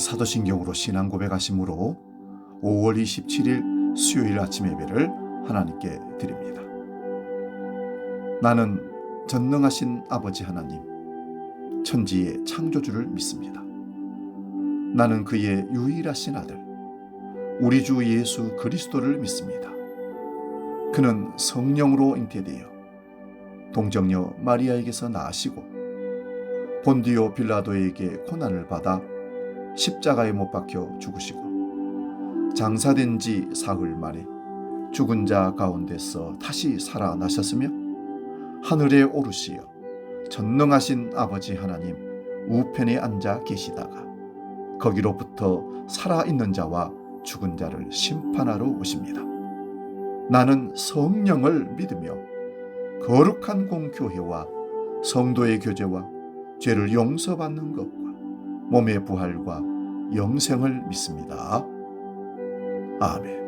사도신경으로 신앙 고백하심으로 5월 27일 수요일 아침 예배를 하나님께 드립니다. 나는 전능하신 아버지 하나님, 천지의 창조주를 믿습니다. 나는 그의 유일하신 아들, 우리 주 예수 그리스도를 믿습니다. 그는 성령으로 잉태되어 동정녀 마리아에게서 나시고 본디오 빌라도에게 고난을 받아 십자가에 못 박혀 죽으시고 장사된 지 사흘 만에 죽은 자 가운데서 다시 살아나셨으며 하늘에 오르시어 전능하신 아버지 하나님 우편에 앉아 계시다가 거기로부터 살아있는 자와 죽은 자를 심판하러 오십니다. 나는 성령을 믿으며 거룩한 공교회와 성도의 교제와 죄를 용서받는 것과 몸의 부활과 영생을 믿습니다. 아멘.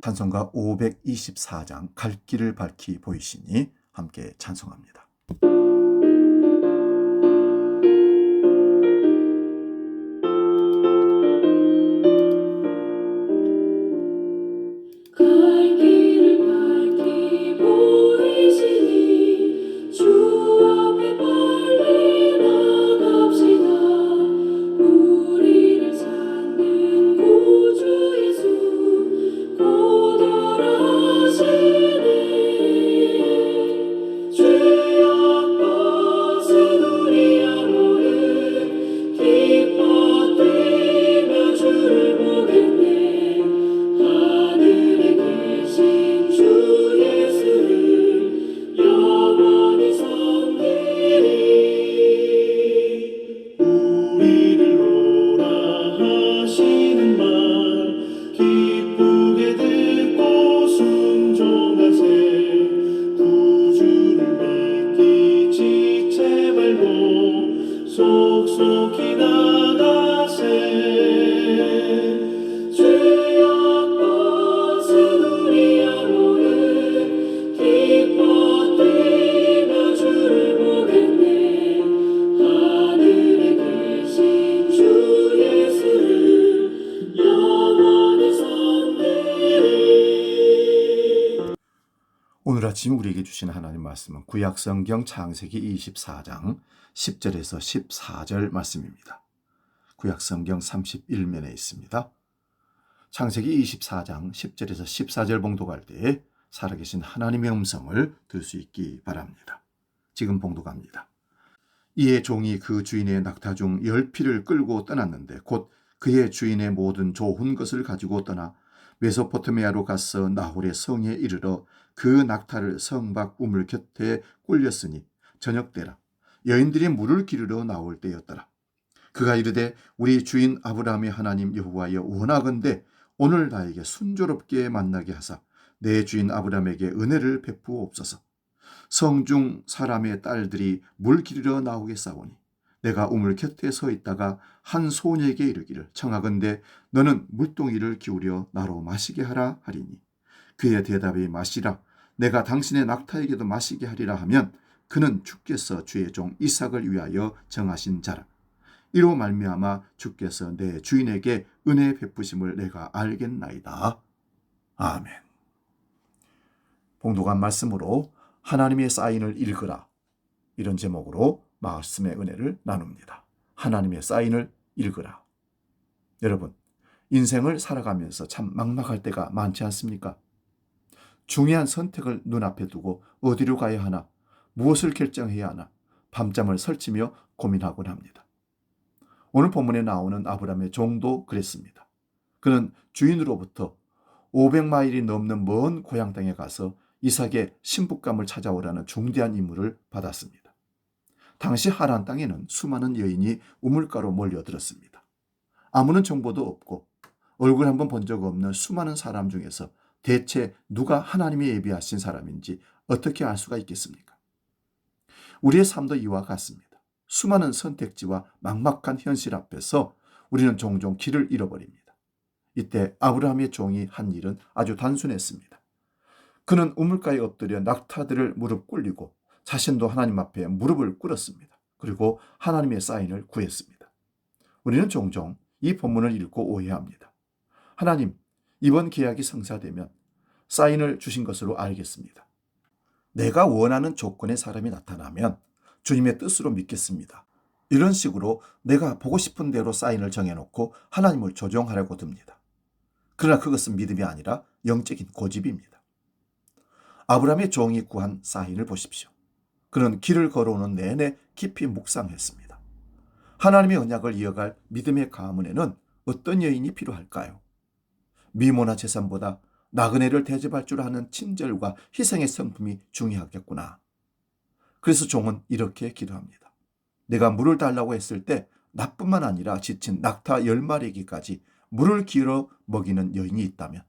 찬송가 524장 갈 길을 밝히 보이시니 함께 찬송합니다. 속속히 나가세 주여 것은 우리 영혼은 기뻐 뛰며 주를 보겠네 하늘에 계신 주 예수를 영원히 섬기리. 오늘 아침 우리에게 주신 하나님 말씀은 구약성경 창세기 24장 10절에서 14절 말씀입니다. 구약성경 31면에 있습니다. 창세기 24장 10절에서 14절 봉독할 때 살아계신 하나님의 음성을 들 수 있기 바랍니다. 지금 봉독합니다. 이에 종이 그 주인의 낙타 중 10피를 끌고 떠났는데 곧 그의 주인의 모든 좋은 것을 가지고 떠나 메소포타미아로 가서 나홀의 성에 이르러 그 낙타를 성 밖 우물 곁에 꿀렸으니 저녁 때라 여인들이 물을 기르러 나올 때였더라. 그가 이르되 우리 주인 아브라함의 하나님 여호와여 원하건대 오늘 나에게 순조롭게 만나게 하사 내 주인 아브라함에게 은혜를 베푸옵소서. 성중 사람의 딸들이 물 기르러 나오겠사오니 내가 우물 곁에 서 있다가 한 소녀에게 이르기를 청하건대 너는 물동이를 기울여 나로 마시게 하라 하리니 그의 대답이 마시라 내가 당신의 낙타에게도 마시게 하리라 하면 그는 주께서 주의 종 이삭을 위하여 정하신 자라. 이로 말미암아 주께서 내 주인에게 은혜 베푸심을 내가 알겠나이다. 아멘. 봉독한 말씀으로 하나님의 사인을 읽으라. 이런 제목으로 말씀의 은혜를 나눕니다. 하나님의 사인을 읽으라. 여러분, 인생을 살아가면서 참 막막할 때가 많지 않습니까? 중요한 선택을 눈앞에 두고 어디로 가야 하나, 무엇을 결정해야 하나 밤잠을 설치며 고민하곤 합니다. 오늘 본문에 나오는 아브라함의 종도 그랬습니다. 그는 주인으로부터 500마일이 넘는 먼 고향 땅에 가서 이삭의 신부감을 찾아오라는 중대한 임무를 받았습니다. 당시 하란 땅에는 수많은 여인이 우물가로 몰려들었습니다. 아무런 정보도 없고 얼굴 한번 본 적 없는 수많은 사람 중에서 대체 누가 하나님이 예비하신 사람인지 어떻게 알 수가 있겠습니까? 우리의 삶도 이와 같습니다. 수많은 선택지와 막막한 현실 앞에서 우리는 종종 길을 잃어버립니다. 이때 아브라함의 종이 한 일은 아주 단순했습니다. 그는 우물가에 엎드려 낙타들을 무릎 꿇리고 자신도 하나님 앞에 무릎을 꿇었습니다. 그리고 하나님의 사인을 구했습니다. 우리는 종종 이 본문을 읽고 오해합니다. 하나님, 이번 계약이 성사되면 사인을 주신 것으로 알겠습니다. 내가 원하는 조건의 사람이 나타나면 주님의 뜻으로 믿겠습니다. 이런 식으로 내가 보고 싶은 대로 사인을 정해놓고 하나님을 조종하려고 듭니다. 그러나 그것은 믿음이 아니라 영적인 고집입니다. 아브라함의 종이 구한 사인을 보십시오. 그는 길을 걸어오는 내내 깊이 묵상했습니다. 하나님의 언약을 이어갈 믿음의 가문에는 어떤 여인이 필요할까요? 미모나 재산보다 나그네를 대접할 줄 아는 친절과 희생의 성품이 중요하겠구나. 그래서 종은 이렇게 기도합니다. 내가 물을 달라고 했을 때 나뿐만 아니라 지친 낙타 10마리에게까지 물을 기울여 먹이는 여인이 있다면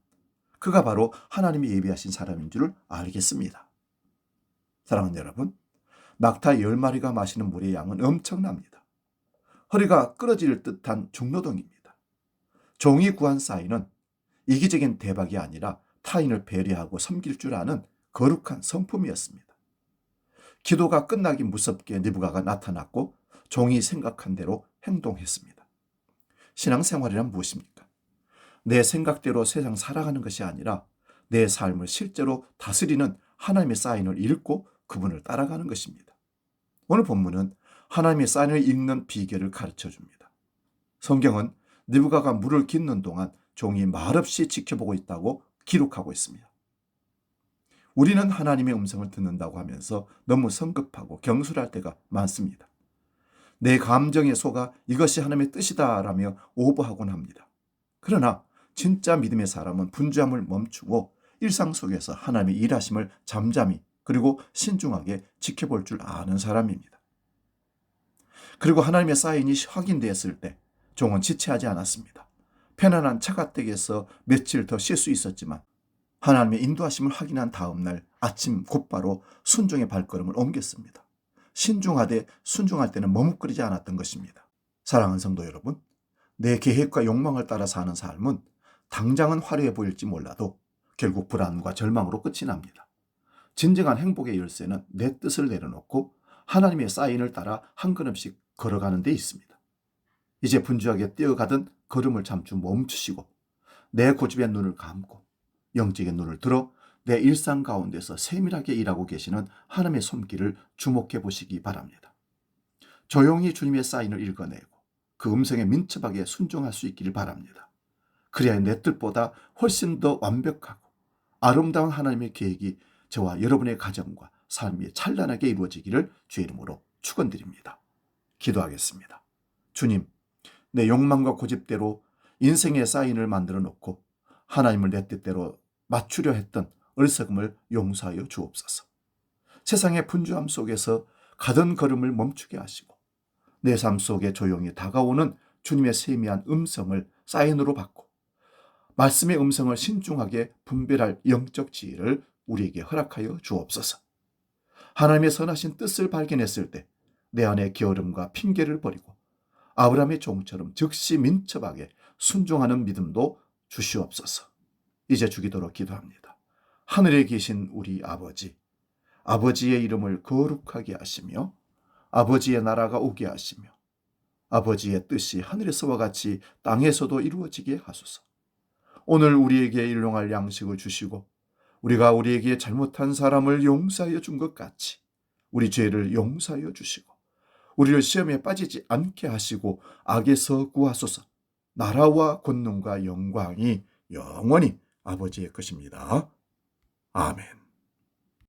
그가 바로 하나님이 예비하신 사람인 줄 알겠습니다. 사랑하는 여러분, 낙타 10마리가 마시는 물의 양은 엄청납니다. 허리가 끊어질 듯한 중노동입니다. 종이 구한 사인은 이기적인 대박이 아니라 타인을 배려하고 섬길 줄 아는 거룩한 성품이었습니다. 기도가 끝나기 무섭게 느부갓가 나타났고 종이 생각한 대로 행동했습니다. 신앙생활이란 무엇입니까? 내 생각대로 세상 살아가는 것이 아니라 내 삶을 실제로 다스리는 하나님의 사인을 읽고 그분을 따라가는 것입니다. 오늘 본문은 하나님의 사인을 읽는 비결을 가르쳐 줍니다. 성경은 느부갓가 물을 깃는 동안 종이 말없이 지켜보고 있다고 기록하고 있습니다. 우리는 하나님의 음성을 듣는다고 하면서 너무 성급하고 경솔할 때가 많습니다. 내 감정에 속아 이것이 하나님의 뜻이다라며 오버하곤 합니다. 그러나 진짜 믿음의 사람은 분주함을 멈추고 일상 속에서 하나님의 일하심을 잠잠히 그리고 신중하게 지켜볼 줄 아는 사람입니다. 그리고 하나님의 사인이 확인되었을 때 종은 지체하지 않았습니다. 편안한 차가댁에서 며칠 더 쉴 수 있었지만 하나님의 인도하심을 확인한 다음 날 아침 곧바로 순종의 발걸음을 옮겼습니다. 신중하되 순종할 때는 머뭇거리지 않았던 것입니다. 사랑하는 성도 여러분, 내 계획과 욕망을 따라 사는 삶은 당장은 화려해 보일지 몰라도 결국 불안과 절망으로 끝이 납니다. 진정한 행복의 열쇠는 내 뜻을 내려놓고 하나님의 사인을 따라 한 걸음씩 걸어가는 데 있습니다. 이제 분주하게 뛰어가던 걸음을 잠시 멈추시고 내 고집의 눈을 감고 영적인 눈을 들어 내 일상 가운데서 세밀하게 일하고 계시는 하나님의 손길을 주목해 보시기 바랍니다. 조용히 주님의 사인을 읽어내고 그 음성에 민첩하게 순종할 수 있기를 바랍니다. 그래야 내 뜻보다 훨씬 더 완벽하고 아름다운 하나님의 계획이 저와 여러분의 가정과 삶이 찬란하게 이루어지기를 주의 이름으로 축원드립니다. 기도하겠습니다. 주님, 내 욕망과 고집대로 인생의 사인을 만들어 놓고 하나님을 내 뜻대로 맞추려 했던 어리석음을 용서하여 주옵소서. 세상의 분주함 속에서 가던 걸음을 멈추게 하시고 내 삶 속에 조용히 다가오는 주님의 세미한 음성을 사인으로 받고 말씀의 음성을 신중하게 분별할 영적 지혜를 우리에게 허락하여 주옵소서. 하나님의 선하신 뜻을 발견했을 때 내 안의 게으름과 핑계를 버리고 아브라함의 종처럼 즉시 민첩하게 순종하는 믿음도 주시옵소서. 이제 주기도록 기도합니다. 하늘에 계신 우리 아버지, 아버지의 이름을 거룩하게 하시며 아버지의 나라가 오게 하시며 아버지의 뜻이 하늘에서와 같이 땅에서도 이루어지게 하소서. 오늘 우리에게 일용할 양식을 주시고 우리가 우리에게 잘못한 사람을 용서하여 준 것 같이 우리 죄를 용서하여 주시고 우리를 시험에 빠지지 않게 하시고 악에서 구하소서. 나라와 권능과 영광이 영원히 아버지의 것입니다. 아멘.